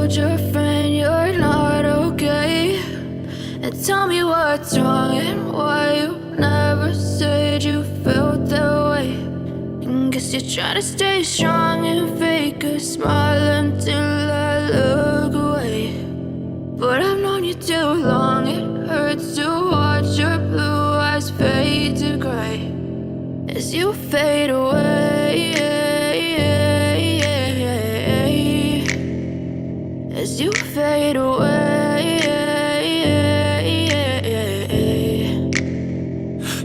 told your friend you're not okay, and tell me what's wrong and why you never said you felt that way. And guess you're trying to stay strong and fake a smile until I look away. But I've known you too long, it hurts to watch your blue eyes fade to gray as you fade away, as you fade away.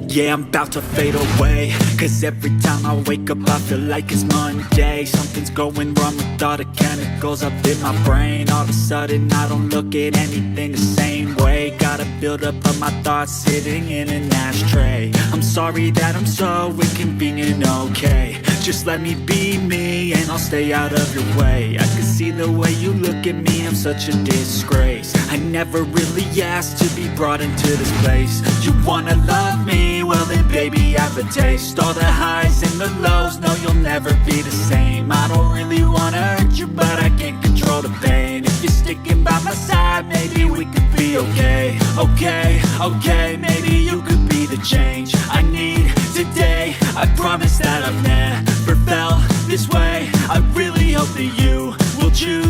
Yeah, I'm about to fade away, 'cause every time I wake up I feel like it's Monday. Something's going wrong with all the chemicals up in my brain. All of a sudden I don't look at anything the same way. Gotta build up of my thoughts sitting in an ashtray. I'm sorry that I'm so inconvenient, okay. Just let me be me and I'll stay out of your way. I can see the way you look at me, I'm such a disgrace. I never really asked to be brought into this place. You wanna love me? Well then baby I have a taste. All the highs and the lows, no you'll never be the same. I don't really wanna hurt you but I can't control the pain. If you're sticking by my side maybe we could be okay. Okay, okay,